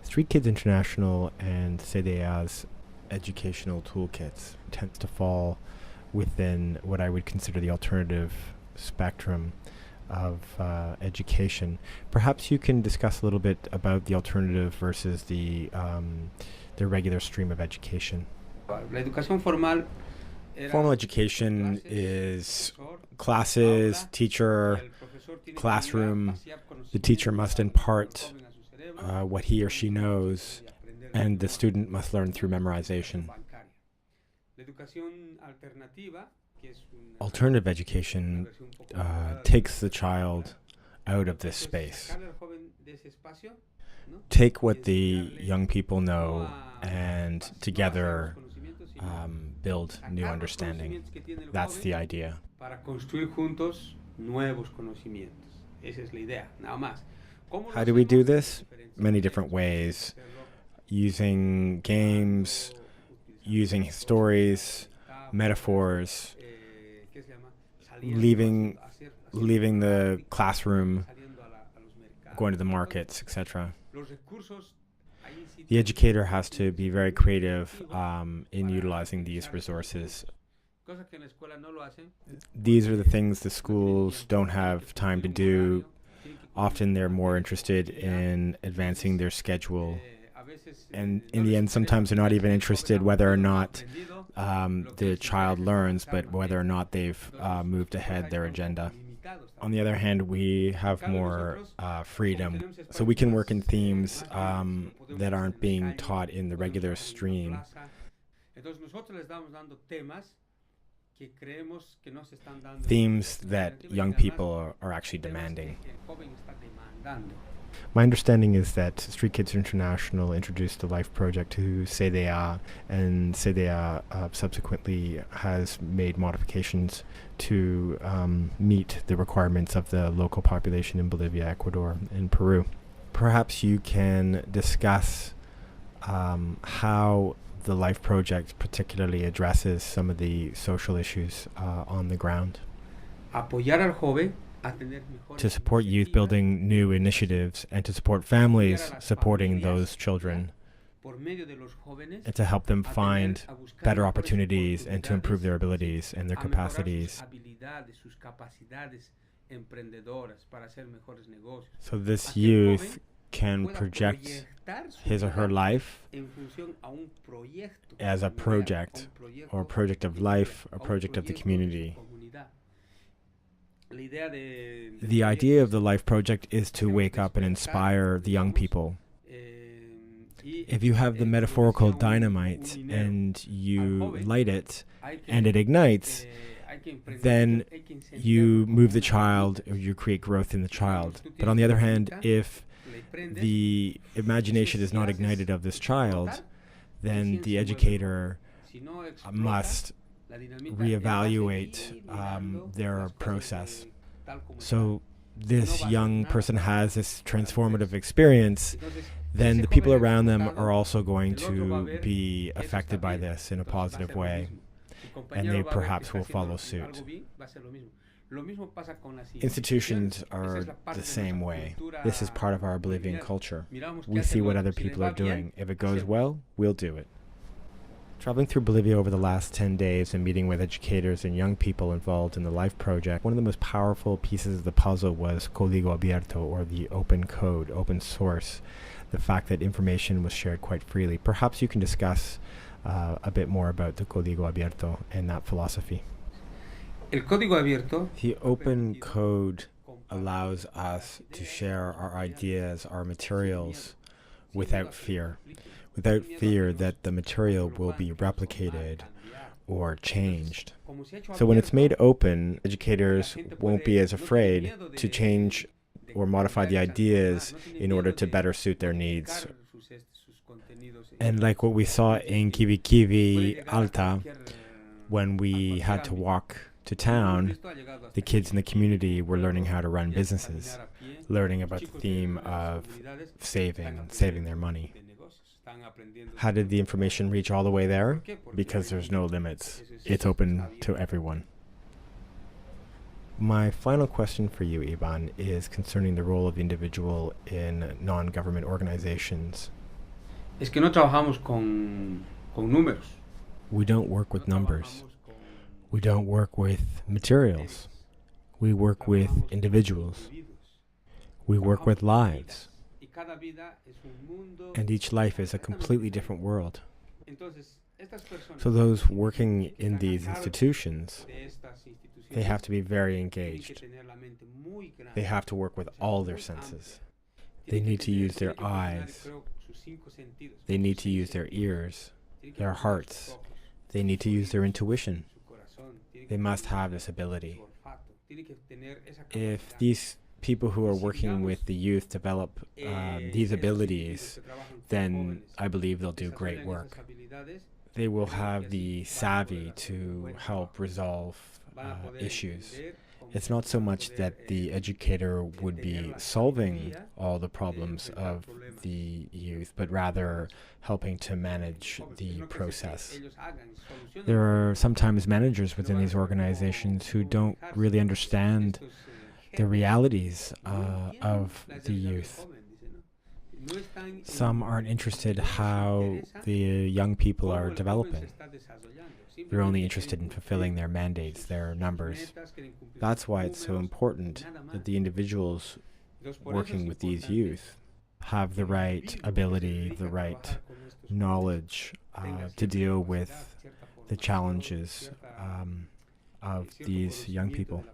Street Kids International and CDEA's educational toolkits tends to fall within what I would consider the alternative spectrum of education. Perhaps you can discuss a little bit about the alternative versus the regular stream of education. Formal education is classes, teacher, classroom. The teacher must impart what he or she knows, and the student must learn through memorization. Alternative education takes the child out of this space. Take what the young people know and together build new understanding. That's the idea. How do we do this? Many different ways. Using games, using stories, metaphors, leaving the classroom, going to the markets, etc. The educator has to be very creative in utilizing these resources. These are the things the schools don't have time to do. Often they're more interested in advancing their schedule. And in the end, sometimes they're not even interested whether or not the child learns, but whether or not they've moved ahead their agenda. On the other hand, we have more freedom, so we can work in themes that aren't being taught in the regular stream. Themes that young people are actually demanding. My understanding is that Street Kids International introduced the Life Project to CDEA, and CDEA subsequently has made modifications to meet the requirements of the local population in Bolivia, Ecuador, and Peru. Perhaps you can discuss how the Life Project particularly addresses some of the social issues on the ground. To support youth building new initiatives and to support families supporting those children, and to help them find better opportunities and to improve their abilities and their capacities. So this youth can project his or her life as a project, or a project of life, a project of the community. The idea of the Life Project is to wake up and inspire the young people. If you have the metaphorical dynamite and you light it and it ignites, then you move the child or you create growth in the child. But on the other hand, if the imagination is not ignited of this child, then the educator must reevaluate their process. So this young person has this transformative experience, then the people around them are also going to be affected by this in a positive way, and they perhaps will follow suit. Institutions are the same way. This is part of our Bolivian culture. We see what other people are doing. If it goes well, we'll do it. Traveling through Bolivia over the last 10 days and meeting with educators and young people involved in the Life Project, one of the most powerful pieces of the puzzle was Código Abierto, or the open code, open source, the fact that information was shared quite freely. Perhaps you can discuss a bit more about the Código Abierto and that philosophy. The open code allows us to share our ideas, our materials, without fear that the material will be replicated or changed. So when it's made open, educators won't be as afraid to change or modify the ideas in order to better suit their needs. And like what we saw in Kivi Kivi Alta, when we had to walk to town, the kids in the community were learning how to run businesses, learning about the theme of saving their money. How did the information reach all the way there? Because there's no limits. It's open to everyone. My final question for you, Ivan, is concerning the role of the individual in non-government organizations. es que no trabajamos con números, We don't work no with numbers. trabajamos We don't work with materials. seres, We work with trabajamos con individuals. individuos, We work trabajamos with con lives. vidas. Y cada vida es un mundo And each life is a completamente completely diferente. different world. Entonces, estas personas So those working que in están a these cargo institutions, de estas they have instituciones to be very tienen que engaged. tener la mente muy grande, They have to work with o sea, all their muy senses. amplia. They Tienen que need to use their tienen que funcionar, eyes. creo, sus 5 sentidos, They sus need to 6 use their sentidos. ears, Tienen que their funcionar sus hearts. ojos, They need to use their intuition. su corazón, tienen They que must funcionar have this ability. su olfato, tienen que tener esa If capacidad. these people who are Si working digamos, with the youth develop these esos individuos abilities, que trabajan con then jóvenes I believe they'll do desarrollan great esas work. habilidades, They will creo que have así the van a poder savvy hacer un to buen help trabajo. resolve Van a poder issues. entender, It's not so van a much poder, that the educator would tener be la solving sabiduría all the de problems enfrentar of problemas. the youth, but rather helping to manage Jóvenes, the no quiere decir que process. ellos hagan, solucionen There are los problemas, sometimes managers pero within van a these saber organizations who cómo don't manejarse, really porque understand estos the jefes realities no entienden of las the realidades del youth. joven, dice, ¿no? No están Some aren't interested no les how interesa the young people cómo are el joven se developing. está desarrollando. They're only Simplemente interested in quieren fulfilling cumplir their mandates, their sus numbers. metas, quieren cumplir That's sus why it's so números, important nada más. that the individuals Entonces, por eso es working with these importante youth have the que el right individuo que se ability, dedica the a right trabajar con estos jóvenes knowledge tenga to cierta deal capacidad, with cierta the formación, challenges cierta, of cierto these young conocimiento people. de la